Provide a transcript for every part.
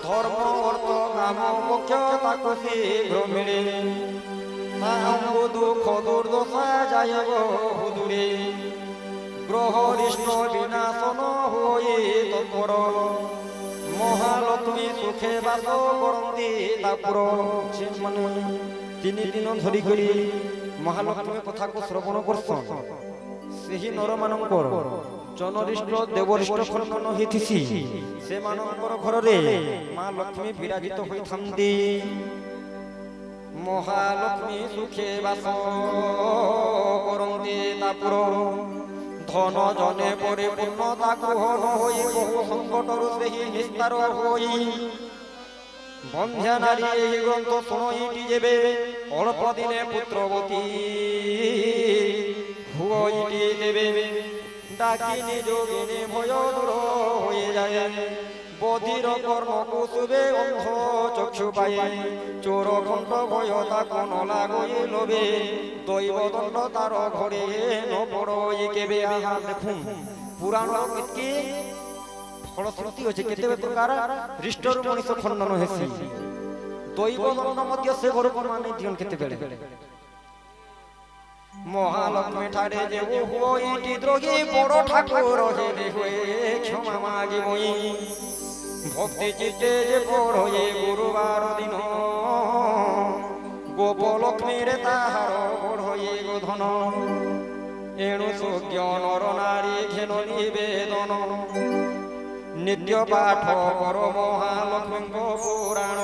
ধর্ম অর্থ কাম মোক্ষ তাকু শীঘ্র মিলে, তাহু দুঃখ দুর্দশা যাইব দূরে, গ্রহ রিষ্ট বিনাশন হয়ে তৎপর, মহালক্ষ্মী সুখে বাস করন্তি তাপুর। মানে 3 দিন ধরি করি মহালক্ষ্মী কথাକୁ শ্রবণ করছন, ସେହି ନରମାନଙ୍କର ଜନରିଷ୍ଟ ଦେବରିଷ୍ଟ ଖଣ୍ଡନ ହେଇଥିସି, ସେମାନଙ୍କର ଘରରେ ମା ଲକ୍ଷ୍ମୀ ବିରାଜିତ ହୋଇଥାନ୍ତି। ମହାଲକ୍ଷ୍ମୀ ସୁଖେ ବାସ କରନ୍ତି ତାପୁର, ଧନ ଜନେ ପରିପୂର୍ଣ୍ଣ ତାକୁ ହନ ହୋଇ, ବହୁ ସଂକଟରୁ ସେହି ନିସ୍ତାର ହୋଇ। ବନ୍ଧ୍ୟା ନାରୀ ଏହି ଗ୍ରନ୍ଥ ଶୁଣଇଟି ଯେବେ, ଅଳ୍ପ ଦିନେ ପୁତ୍ରବତୀ ହୁଇଟି ଦେବେ। ডাকি নিযোগিনী ভয় দূর হয়ে যায়, বধির কর্ণকু শুভে অন্ধ চক্ষু পায়ে, চোর খণ্ড ভয় তাকু নলাগই লোভে, দৈবদণ্ড তার ঘরে ন পড়ই কেবে। আহা দেখুন পুরাণ কি ফলশ্রুতি আছে, কেতে প্রকার রিষ্টর মଣିষ খণ্ডন হেসি, দৈবদণ্ড মধ্য সে ঘরକୁ মানে দিন কেতে বেড়ে। মহালক্ষ্মী ঠারে যে হইটি দ্রোহী, বড় ঠাকুর হেলে হয়ে ক্ষমা মাগিবই। ভক্তি চিত্তে যে পড়ে গুরুবার দিন, গোপলক্ষ্মীর তাহার বড়ে গোধন। এণু সুজ্ঞ নর নারী ঘেন নিবেদন, নিত্য পাঠ কর মহালক্ষ্মীঙ্গ পুরাণ।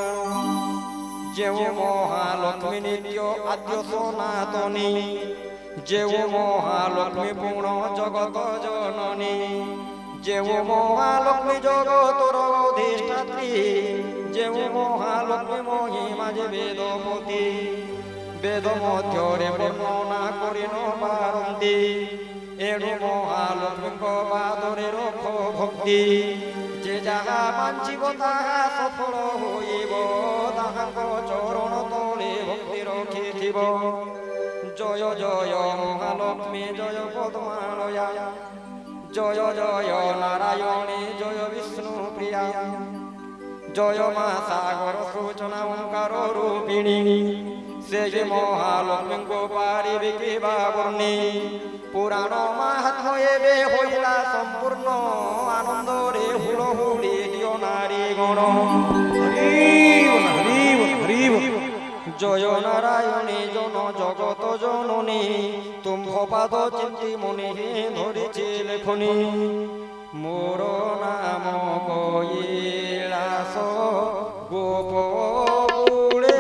যেও মহালক্ষ্মী নিত্য আদ্য সনাতনী, যেও মহালক্ষ্মী পূর্ণ জগত জননী। যেও মহালক্ষ্মী জগতর অধিষ্ঠাত্রী, যেও মহালক্ষ্মী মহিমা যে বেদপতি। বেদ মধ্যরে বর্ণনা করি ন পারন্তি, এণু মহালক্ষ্মীঙ্গ পাদরে রখ ভক্তি। যে যাহা বাঞ্ছিব তাহা সফল হইব, তাহাঙ্ক চরণ তলে ভক্তি রখিথিব। জয় জয় মহালক্ষ্মী জয় পদ্মালয়া, জয় জয় নারায়ণী জয় বিষ্ণু প্রিয়া। জয় মা সাগর সূচনা ওঙ্কার রূপিণী, সে যে মহালক্ষ্মীঙ্গ পারিবে কিবা বর্ণি। পুরাণ মাহাত্ম্য এবে হইলা সম্পূর্ণ, আনন্দরে হুড়হুড়ি দিও নারী গণ। জয় নারায়ণী জন জগত জননী, তুম্ভ পাদ চিন্তি মনে ধরিছি লেখনি। মোর নাম কৈলাস গোপপুরে,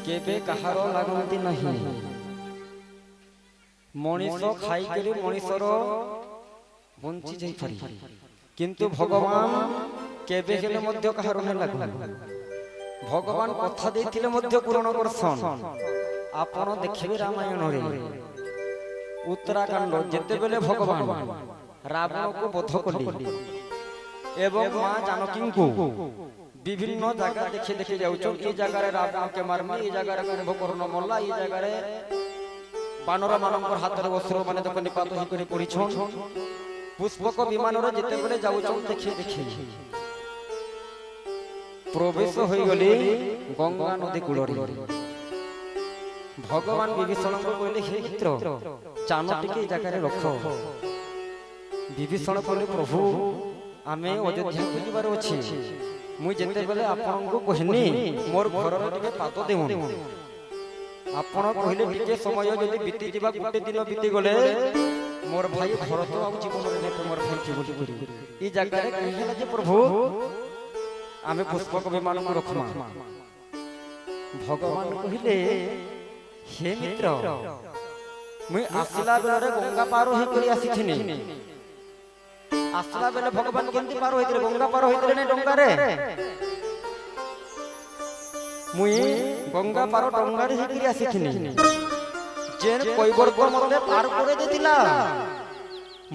କେବେ କାହାର ଲାଗନ୍ତି ନାହିଁ। ମଣିଷ ଖାଇକରି ମଣିଷର ବଞ୍ଚି ଯାଇପାରି, କିନ୍ତୁ ଭଗବାନ କେବେ ହେଲେ ମଧ୍ୟ କାହାର ନ ଲାଗନ୍ତି। ଭଗବାନ କଥା ଦେଇଥିଲେ ମଧ୍ୟ ପୂରଣ କରସନ୍। ଆପଣ ଦେଖିବେ ରାମାୟଣରେ ଉତ୍ତରାଖଣ୍ଡ ଯେତେବେଳେ ଭଗବାନ ରାବଣକୁ ବଧ କଲେ ଏବଂ ମା ଜାନକୀଙ୍କୁ বিভিন্ন জায়গা দেখে দেখে যাচ্ছেন। এই জায়গায় রাবণকে মারমা, এই জায়গায় কুম্ভকর্ণ মল্লা, এই জায়গায় ବାନର ମାନଙ୍କର ହାତରେ ଅସ୍ତ୍ର ମାନେ ଦେଖ ନିପାତ ହେଇକରି ପଡ଼ିଛନ୍ ପୁଷ୍ପକ ବିମାନରେ ଯେତେବେଳେ ଯାଉଛନ୍ ଦେଖି ଦେଖି ପ୍ରବେଶ ହୋଇଗଲେ ଗଙ୍ଗା ନଦୀ କୂଳରେ। ଭଗବାନ ବିଭୀଷଣଙ୍କୁ କହିଲେ ହେ ମିତ୍ର ଚାନ ଟିକେ ଏ ଜାଗାରେ ରଖ। ବିଭୀଷଣ କହିଲେ ପ୍ରଭୁ ଆମେ ଅଯୋଧ୍ୟାକୁ ଯିବାର ଅଛି, ମୁଇଁ ଯେତେବେଳେ ଆପଣଙ୍କୁ କହିନି ମୋର ଘରର ଟିକେ ପାଦ ଦେଉନି, ଆପଣ କହିଲେ ଟିକେ ସମୟ ଯଦି ବିତିଯିବା ଗୋଟେ ଦିନ ବିତିଗଲେ ମୋର ଭାଇ ଭରତ ଆଉ ଜୀବନରେ ନେବେ ମୋର ଭାଇ ଜୀବନ କରି এই ଜାଗାରେ କହି ହେଲା ଯେ ପ୍ରଭୁ ଆମେ ପୁଷ୍ପକ ବିମାନକୁ ରଖମା। ଭଗବାନ କହିଲେ ହେ ମିତ୍ର ମୁଇଁ ଆସିଲା ବେଳରେ ଗଙ୍ଗା ପାର ହେଇକରି ଆସିଥିନି। ଆସିଲା ବେଲେ ଭଗବାନ କେମିତି ପାର ହୋଇଥିଲେ? ଗଙ୍ଗା ପାର ହୋଇଥିଲେ ନା ଡଙ୍ଗାରେ? ମୁଇଁ ଗଙ୍ଗା ପାର ଡଙ୍ଗାରେ ହେଇକରି ଆସିଥିନି। ଯେ କୈବର୍ତ ମତେ ପାର করে ଦେଇଥିଲା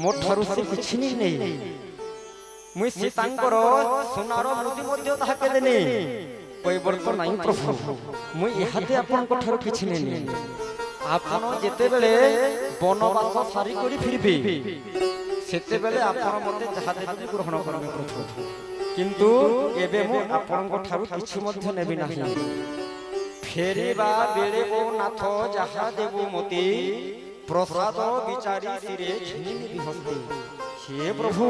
ମୋ ଠାରୁ ସେ କିଛି ନେଇ ମୁଇଁ ସୀତାଙ୍କର সোনার ମୁଦି ମଧ୍ୟ ତାହାକେ ଦେନି। କୈବର୍ତ ନାହିଁ ପ୍ରଭୁ, ମୁଇଁ ଇହାତେ ଆପଣଙ୍କ ଠାରୁ କିଛି ନେନି। ଆପଣ ଯେତେବେଳେ ବନବାସ ସାରି କରି ଫିରବେ ସେତେବେଳେ ଆପଣ ମତେ ଯାହା ଦେବେ ଗ୍ରହଣ କରିବେ ପ୍ରଭୁ, କିନ୍ତୁ ଏବେ ମୁଁ ଆପଣଙ୍କ ଠାରୁ କିଛି ମଧ୍ୟ ନେବି ନାହିଁ। ଫେରିବା ବେଳେ ମୋ ନାଥ ଯାହା ଦେବୁ ମତେ ପ୍ରସାଦ ବିଚାରି ଶିରେ ଛିନି ନେବି ହସ୍ତେ। ହେ ପ୍ରଭୁ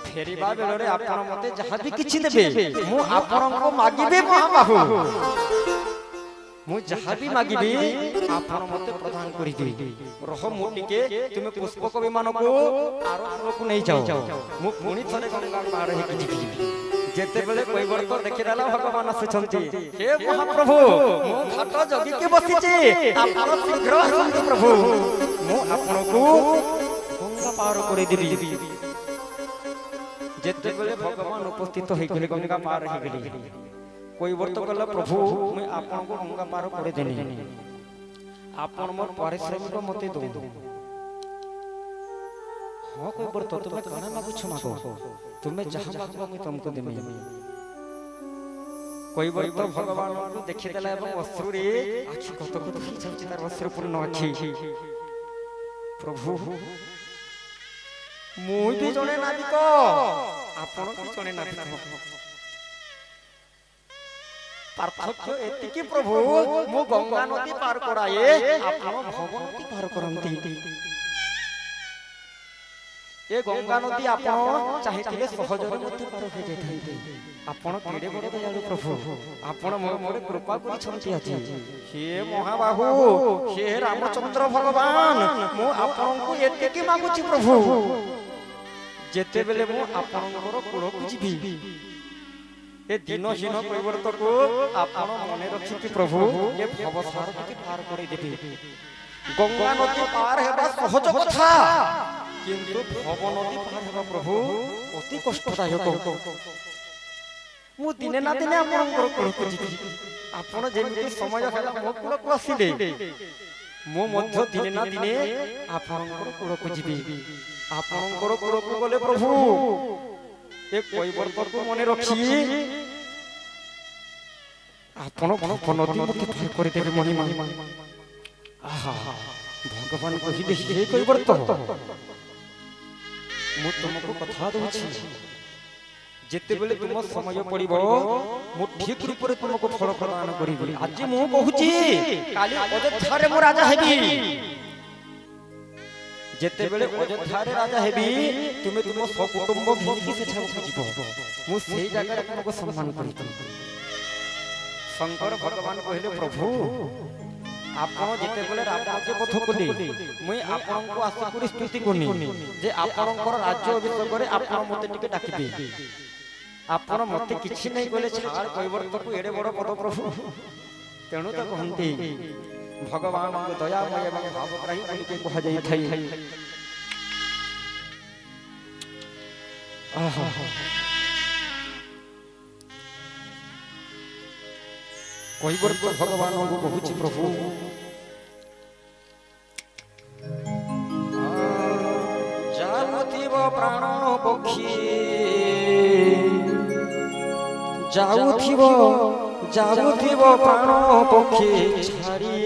ଫେରିବା ବେଳରେ ଆପଣ ମତେ ଯାହା ବି କିଛି ଦେବେ ମୁଁ ଆପଣଙ୍କୁ ମାଗିବି ମହାବାହୁ, ମୁଁ ଯାହା ବି ମାଗିବି ଆପଣ ମତେ ପ୍ରଦାନ କରିଦେବେ। ରହ ମୁଁ ଟିକେ ତୁମେ ପୁଷ୍ପକ ବିମାନକୁ ଆରକୁ ନେଇ ଯାଅ, ମୁଁ ପୁଣି ଥରେ ଗଙ୍ଗା ପାର ହେଇକି ଯିବି। ଯେତେବେଳେ କୈବର୍ତ ଦେଖିଦେଲା ଭଗବାନ ଆସୁଛନ୍ତି, ହେ ମହାପ୍ରଭୁ ମୁଁ ଘାଟ ଜଗିକି ବସିଛି, ଆପଣ ଶୀଘ୍ର ଆସନ୍ତୁ ପ୍ରଭୁ, ମୁଁ ଆପଣଙ୍କୁ ଗଙ୍ଗା ପାର କରିଦେବି। ଯେତେବେଳେ ଭଗବାନ ଉପସ୍ଥିତ ହେଇଗଲେ ଗଙ୍ଗା ପାର ହେଇଗଲେ କୈବର୍ତ କହିଲା ପ୍ରଭୁ ମୁଁ ଆପଣଙ୍କୁ ଗଙ୍ଗା ପାର କରିଦେନି, ଆପଣ ମୋର ପାରିଶ୍ରମିକ ମତେ ଦଉ। ହଁ କୈବର୍ତ ତୁମେ କାଣା ମାଗୁଛ ମାଗ, ତୁମେ ଯାହା ମାଗବ ମୁଁ ତମକୁ ଦେମି। କୈବର୍ତ ଭଗବାନଙ୍କୁ ଦେଖିଦେଲା ଏବଂ ଅଶ୍ରୁରେ ଆଖି କତ କତ ହେଇଯାଉଛି, ତାର ଅଶ୍ରୁପୂର୍ଣ୍ଣ ଆଖି। ପ୍ରଭୁ ମୁଁ ବି ଜଣେ ନାବିକ, ଆପଣ ବି ଜଣେ ନାବିକ, ପାର୍ଥକ୍ୟ ଏତିକି ପ୍ରଭୁ ମୁଁ ଗଙ୍ଗା ନଦୀ ପାର କରାଏ, ଆପଣ ଭବ ନଦୀ ପାର କରନ୍ତି। ଏ ଗଙ୍ଗା ନଦୀ ଆପଣ ଚାହିଁଥିଲେ ସହଜରେ ମଧ୍ୟ ପାର ହୋଇଯାଇଥାନ୍ତେ। ଆପଣ କେଡ଼େ ବଡ଼ ଦୟାଳୁ ପ୍ରଭୁ, ଆପଣ ମୋ ଉପରେ କୃପା କରିଛନ୍ତି ଆଜି। ହେ ମହାବାହୁ ହେ ରାମଚନ୍ଦ୍ର ଭଗବାନ ମୁଁ ଆପଣଙ୍କୁ ଏତିକି ମାଗୁଛି ପ୍ରଭୁ, ଯେତେବେଳେ ମୁଁ ଆପଣଙ୍କର କୂଳକୁ ଯିବି ଏ ଦିନହୀନ କୈବର୍ତକୁ ଆପଣ ମନେ ରଖିକି ପ୍ରଭୁ ଏ ଭବସାର ଟିକେ ପାର କରିଦେବେ। ଗଙ୍ଗା ନଦୀ ପାର ହେବା ସହଜ କଥା, କିନ୍ତୁ ଭବ ନଦୀ ପାର ହେବା ପ୍ରଭୁ ଅତି କଷ୍ଟଦାୟକ। ମୁଁ ଦିନେ ନା ଦିନେ ଆପଣଙ୍କର କୂଳକୁ ଯିବି। ଆପଣ ଯେମିତି ସମୟ ହେଲା ମୋ କୂଳକୁ ଆସିଲେ ମୁଁ ମଧ୍ୟ ଦିନେ ନା ଦିନେ ଆପଣଙ୍କର କୂଳକୁ ଯିବି। ଆପଣଙ୍କର କୂଳକୁ ଗଲେ ପ୍ରଭୁ ଏ କୈବର୍ତକୁ ମନେ ରଖି ଆପଣ ଭବ ନଦୀ ମତେ ପାର କରିଦେବେ ମହିମା। ଆହା ଭଗବାନ କହିଲେ ହେ କୈବର୍ତ ମୁଁ ତୁମକୁ କଥା ଦଉଛି, ଯେତେବେଳେ ତୁମ ସମୟ ପଡ଼ିବ ମୁଁ ଠିକ ରୂପରେ ତୁମକୁ ଫଳ ପ୍ରଦାନ କରିବି। ଆଜି ମୁଁ କହୁଛି କାଲି ଅଯୋଧ୍ୟାରେ ମୁଁ ରାଜା ହେବି। ଯେତେବେଳେ ଅଯୋଧ୍ୟାରେ ରାଜା ହେବି ତୁମେ ତୁମ ସକୁଟୁମ୍ବ ଘେନିକି ସେଠାକୁ ଯିବ, ମୁଁ ସେଇ ଜାଗାରେ ତୁମକୁ ସମ୍ମାନ କରିବି। ଶଙ୍କର ଭଗବାନ କହିଲେ ପ୍ରଭୁ ଆପଣ ଯେତେବେଳେ ରାଜ୍ୟପଥ କଲେ ମୁଇଁ ଆପଣଙ୍କୁ ଆସିକରି ସ୍ତୁତି କଲି ଯେ ଆପଣଙ୍କର ରାଜ୍ୟ ଅଭିଷେକରେ ଆପଣ ମତେ ଟିକେ ଡାକିବେ। ଆପଣ ମତେ କିଛି ନାଇଁ କହିଲେ ଛାଡ଼ କୈବର୍ତକୁ ଏଡ଼େ ବଡ଼ ପଦ ପ୍ରଭୁ। ତେଣୁ ତ କହନ୍ତି ଭଗବାନଙ୍କ ଦୟାମୟ ଏବଂ ଭାବଗ୍ରାହୀ ବୋଲିକି କୁହାଯାଇଥାଏ। କୈବର୍ତ ଭଗବାନଙ୍କୁ କହୁଛି ପ୍ରଭୁ ଯାଉଥିବ ପ୍ରାଣ ପକ୍ଷୀ ଯାଉଥିବ ପ୍ରାଣ ପକ୍ଷୀ ଛାଡ଼ି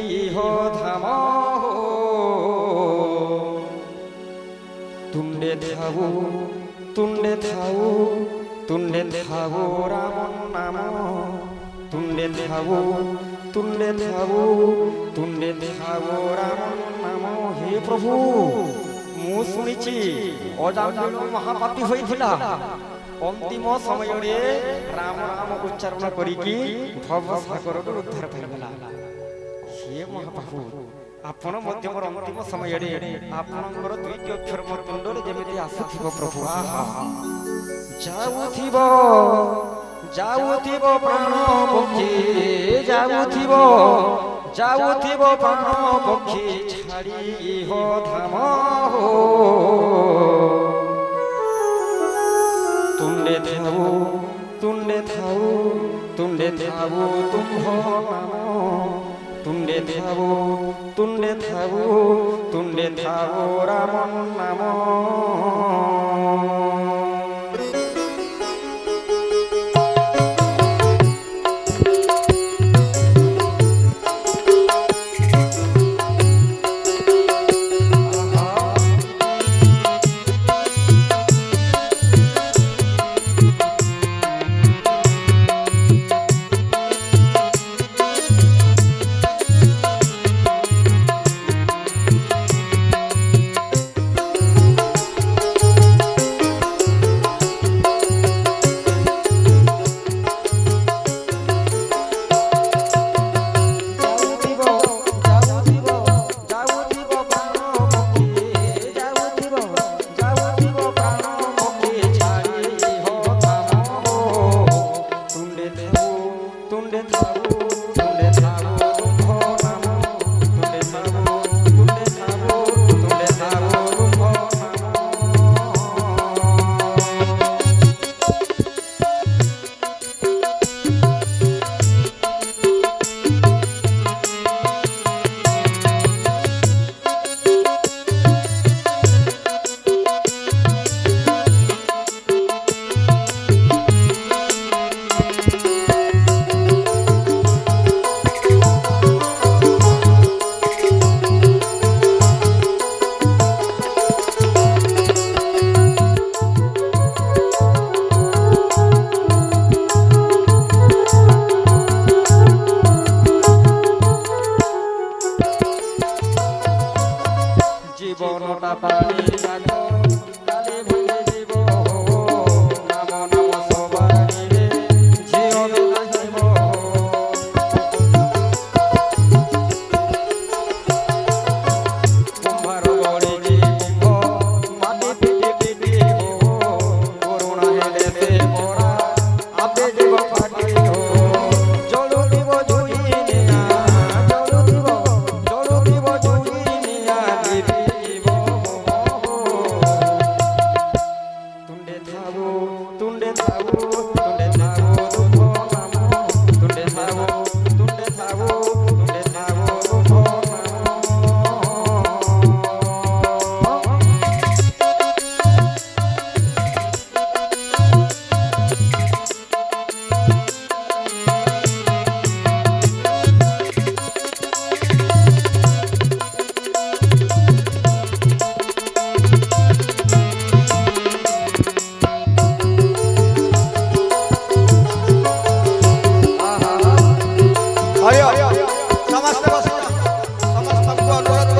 ଧାମ ତୁଣ୍ଡେ ଥାଉ ତୁଣ୍ଡେ ଥାଉ ତୁଣ୍ଡେ ଥାଉ ରାମ ନାମ ତୁଣ୍ଡେ ଥାଉ ତୁଣ୍ଡେ ଥାଉ ତୁଣ୍ଡେ ଥାଉ ରାମ ନାମ। ହେ ପ୍ରଭୁ, ମୁଁ ଶୁଣିଛି ଅଜାମିଳ ମହାପାପୀ ହୋଇଥିଲା, ଅନ୍ତିମ ସମୟରେ ରାମ ନାମ ଉଚ୍ଚାରଣ କରିକି ଭବସାଗରକୁ ଉଦ୍ଧାର କରିଗଲା। ହେ ମହାପ୍ରଭୁ, ଆପଣ ମଧ୍ୟ ମୋର ଅନ୍ତିମ ସମୟରେ ଆପଣଙ୍କର ଦୁଇଟି ଅକ୍ଷର ମୋ ତୁଣ୍ଡରେ ଯେମିତି ଆସୁଥିବ ପ୍ରଭୁ। ଆହା, ଯାଉଥିବ ଯାଉଥିବ ପ୍ରାଣ ପକ୍ଷୀ, ଯାଉଥିବ ଯାଉଥିବ ପ୍ରାଣ ପକ୍ଷୀ ଛାଡ଼ି ଇହ ଧାମ। ତୁଣ୍ଡେ ଥାଉ ତୁଣ୍ଡେ ଥାଉ ତୁଣ୍ଡେ ଥାଉ ତୁମ୍ଭ ନାମ ତୁଣ୍ଡେ ଥାଉ ତୁଣ୍ଡେ ଥାଉ ତୁଣ୍ଡେ ଥାଉ ରାମ ନାମ। জীবনটা পানি